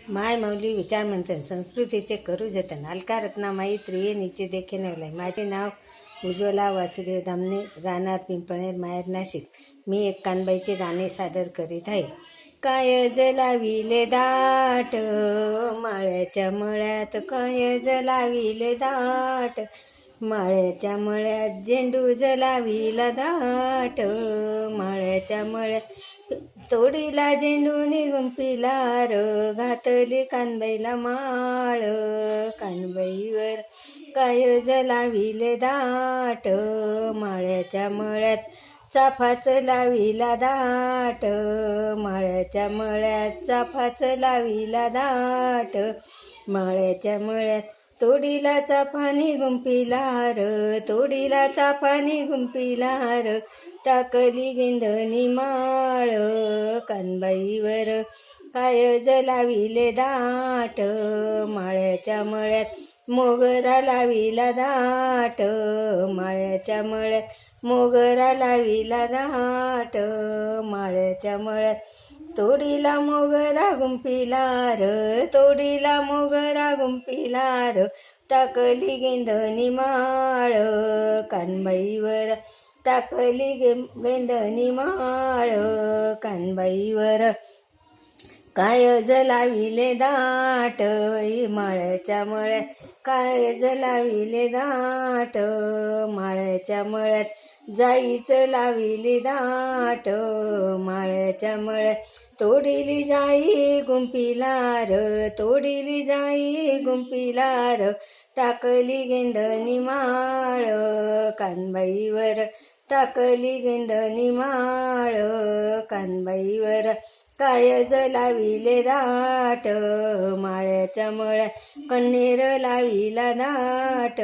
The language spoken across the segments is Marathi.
माय मौली विचार मंथन संस्कृतीचे करू जतन अलका रत्नामाई त्रिवेणीचे देखे नवलाय। माझे नाव उज्ज्वला वासुदेव धामणे, राहणार पिंपळनेर, माहेर नाशिक। मी एक कानबाईचे गाणे सादर करीत आहे। काय जलाविले दाट माळ्याच्या मळ्यात, काय जलाविले दाट माळ्याच्या मळ्यात, झेंडू जलाविला दाट माळ्याच्या मळ्यात, तोडीला झेंडू निघून पिलार, घातली कानबाईला माळ कानबाईवर, काय जलाविले दाट माळ्याच्या मळ्यात, चाफाच लाविला दाट माळ्याच्या मळ्यात, चाफाच लाविला दाट माळ्याच्या मळ्यात, तोडीला चाफा निघून पिलार, तोडीला चाफा निघून पिलार, टाकली गेंधणी माळ कानबाईवर, काय जलाविले दाट माळ्याच्या मळ्यात, मोगरा लाविला दाट माळ्याच्या मळ्यात, मोगरा लाविला दाट माळ्याच्या मळ्यात, तोडीला मोगरा गुंपिलार, तोडीला मोगरा गुंपिलार, टाकली गेंधणी माळ कानबाईवर, टाकली गेंधणी माळ कानबाईवर, काय जलाविले दाट माळ्याच्या मळ्यात, काय जलाविले दाट माळ्याच्या मळ्यात, जाईचं लाविले दाट माळ्याच्या मळ्यात, तोडीली जाई गुंपिलार, तोडीली जाई गुंपिलार, टाकली गेंधणी माळ कानबाईवर, टाकली गेंधणी माळ कानबाईवर, काय जलाविले दाट माळ्याच्या मळ्यात, कण्हेर लाविला दाट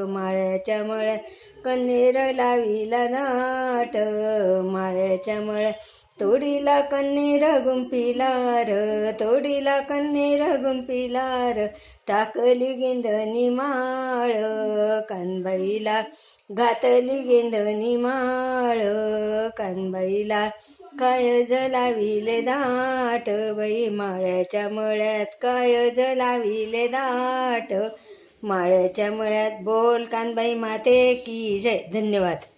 माळ्याच्या मळ्यात, कण्हेर लाविला दाट माळ्याच्या मळ्यात, तोडीला कण्हेर गुंपिलार, तोडीला कण्हेर गुंपिलार, टाकली गेंधणी माळ कानबाईला, घातली गेंधणी माळ कानबाईला, काय जलाविले दाट बाई माळ्याच्या मळ्यात, काय जलाविले दाट माळ्याच्या मळ्यात। बोल कानबाई माते की जय। धन्यवाद।